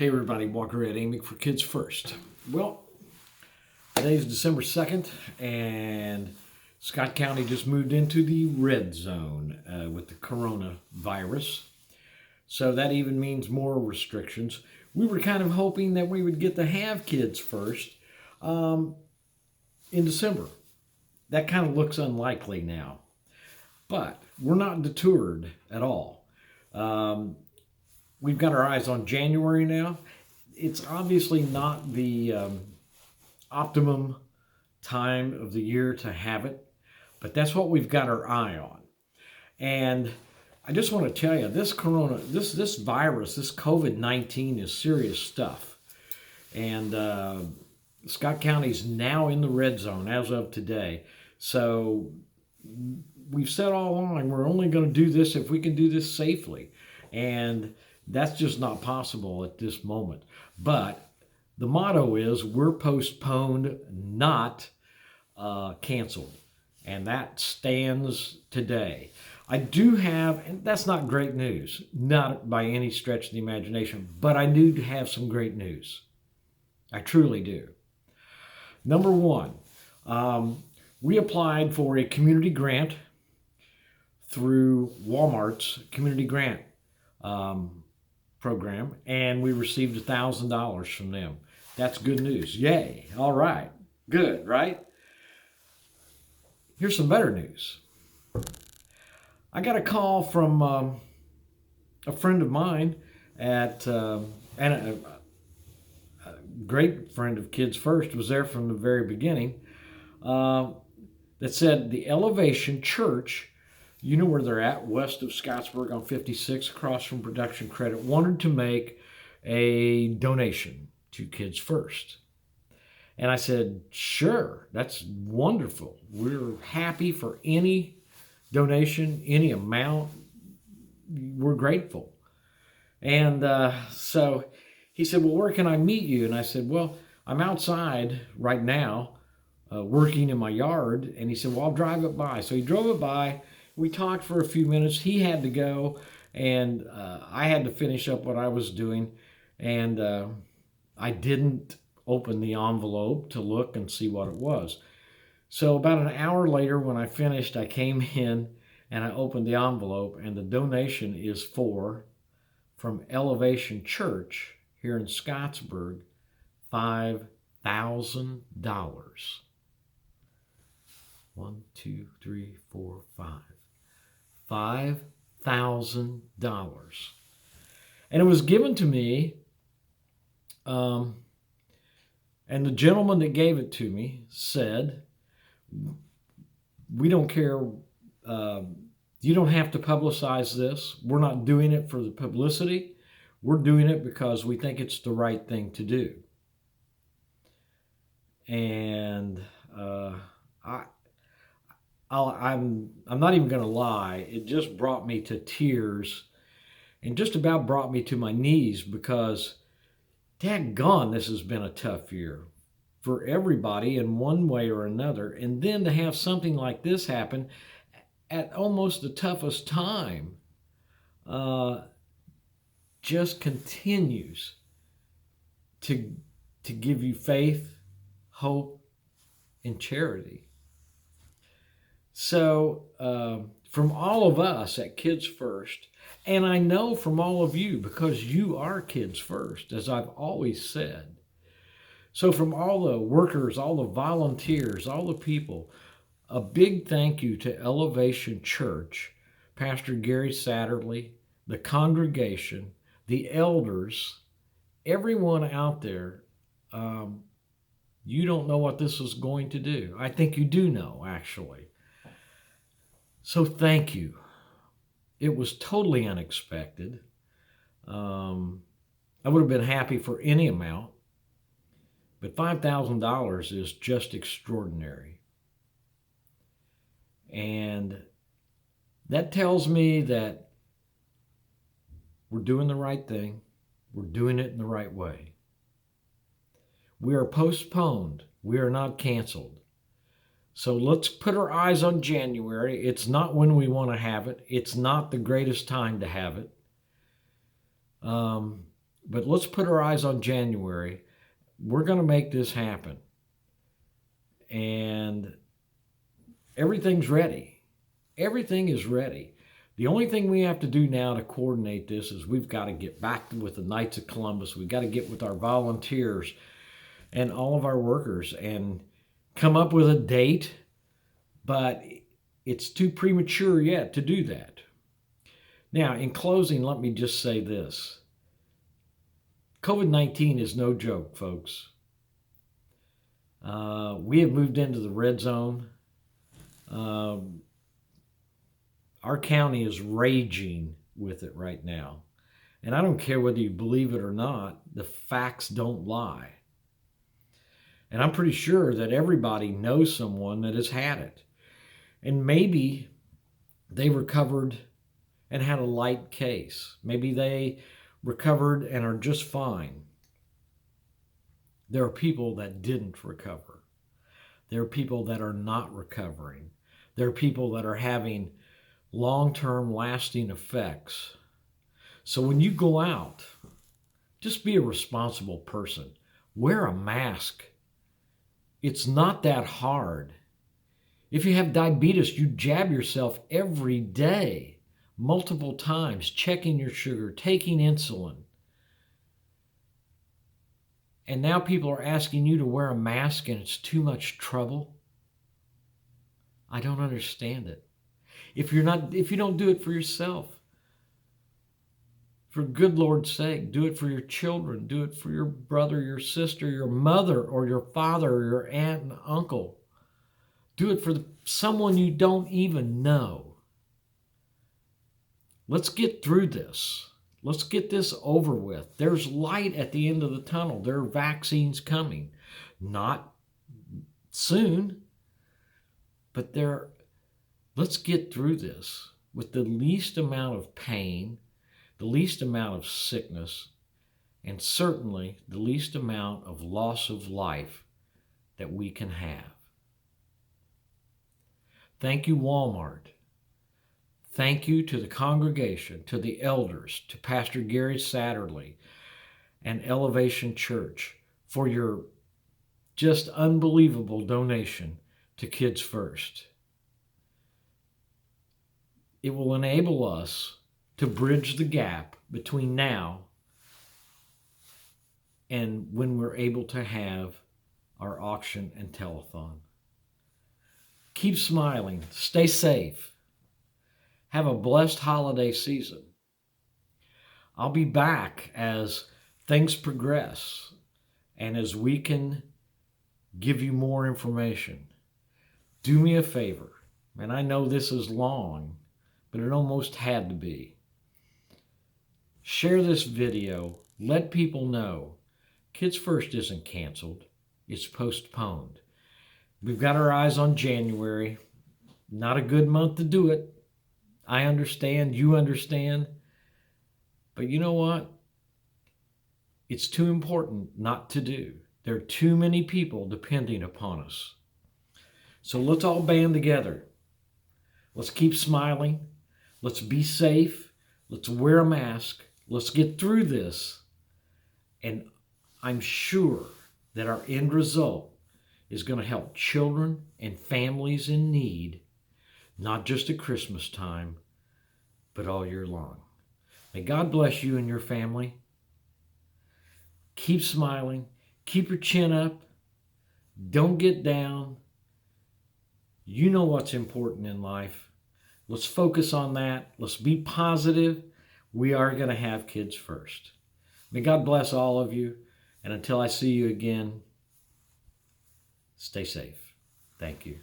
Hey everybody, Walker Ed Amick for Kids First. Well, today's December 2nd and Scott County just moved into the red zone with the coronavirus. So that even means more restrictions. We were kind of hoping that we would get to have Kids First in December. That kind of looks unlikely now. But we're not deterred at all. We've got our eyes on January now. It's obviously not the optimum time of the year to have it, but that's what we've got our eye on. And I just want to tell you, this virus, this COVID-19 is serious stuff. And Scott County's now in the red zone as of today. So we've said all along, we're only going to do this if we can do this safely. And that's just not possible at this moment. But the motto is we're postponed, not canceled. And that stands today. I do have, and that's not great news, not by any stretch of the imagination, but I do have some great news. I truly do. Number one, we applied for a community grant through Walmart's community grant program, and we received $1,000 from them. That's good news. Yay. All right. Good, right? Here's some better news. I got a call from a friend of mine and a great friend of Kids First, was there from the very beginning, that said the Elevation Church, you know where they're at, west of Scottsburg on 56, across from Production Credit, wanted to make a donation to Kids First. And I said, sure, that's wonderful. We're happy for any donation, any amount. We're grateful. And so he said, well, where can I meet you? And I said, well, I'm outside right now working in my yard. And he said, well, I'll drive it by. So he drove it by. We talked for a few minutes. He had to go, and I had to finish up what I was doing. And I didn't open the envelope to look and see what it was. So about an hour later, when I finished, I came in and I opened the envelope, and the donation is from Elevation Church here in Scottsburg, $5,000. 1, 2, 3, 4, 5. $5,000. And it was given to me, and the gentleman that gave it to me said, we don't care, you don't have to publicize this. We're not doing it for the publicity. We're doing it because we think it's the right thing to do. And I'm not even going to lie. It just brought me to tears and just about brought me to my knees, because daggone, this has been a tough year for everybody in one way or another. And then to have something like this happen at almost the toughest time just continues to give you faith, hope, and charity. So from all of us at Kids First, and I know from all of you, because you are Kids First, as I've always said. So from all the workers, all the volunteers, all the people, a big thank you to Elevation Church, Pastor Gary Satterley, the congregation, the elders, everyone out there. You don't know what this is going to do. I think you do know, actually. So thank you. It was totally unexpected. I would have been happy for any amount, but $5,000 is just extraordinary. And that tells me that we're doing the right thing. We're doing it in the right way. We are postponed. We are not canceled. So let's put our eyes on January. It's not when we want to have it. It's not the greatest time to have it. But let's put our eyes on January. We're going to make this happen. And everything's ready. Everything is ready. The only thing we have to do now to coordinate this is we've got to get back with the Knights of Columbus. We've got to get with our volunteers and all of our workers and come up with a date. But it's too premature yet to do that. Now, in closing, let me just say this. COVID-19 is no joke, folks. We have moved into the red zone. Our county is raging with it right now. And I don't care whether you believe it or not, the facts don't lie. And I'm pretty sure that everybody knows someone that has had it. And maybe they recovered and had a light case. Maybe they recovered and are just fine. There are people that didn't recover. There are people that are not recovering. There are people that are having long-term lasting effects. So when you go out, just be a responsible person. Wear a mask. It's not that hard. If you have diabetes, you jab yourself every day, multiple times, checking your sugar, taking insulin. And now people are asking you to wear a mask and it's too much trouble. I don't understand it. If you don't do it for yourself, for good Lord's sake, do it for your children, do it for your brother, your sister, your mother, or your father, or your aunt and uncle. Do it for someone you don't even know. Let's get through this. Let's get this over with. There's light at the end of the tunnel. There are vaccines coming. Not soon, but let's get through this with the least amount of pain, the least amount of sickness, and certainly the least amount of loss of life that we can have. Thank you, Walmart. Thank you to the congregation, to the elders, to Pastor Gary Satterley and Elevation Church for your just unbelievable donation to Kids First. It will enable us to bridge the gap between now and when we're able to have our auction and telethon. Keep smiling. Stay safe. Have a blessed holiday season. I'll be back as things progress and as we can give you more information. Do me a favor, and I know this is long, but it almost had to be. Share this video. Let people know Kids First isn't canceled. It's postponed. We've got our eyes on January. Not a good month to do it. I understand. You understand. But you know what? It's too important not to do. There are too many people depending upon us. So let's all band together. Let's keep smiling. Let's be safe. Let's wear a mask. Let's get through this. And I'm sure that our end result is going to help children and families in need, not just at Christmas time, but all year long. May God bless you and your family. Keep smiling. Keep your chin up. Don't get down. You know what's important in life. Let's focus on that. Let's be positive. We are going to have Kids First. May God bless all of you. And until I see you again, stay safe. Thank you.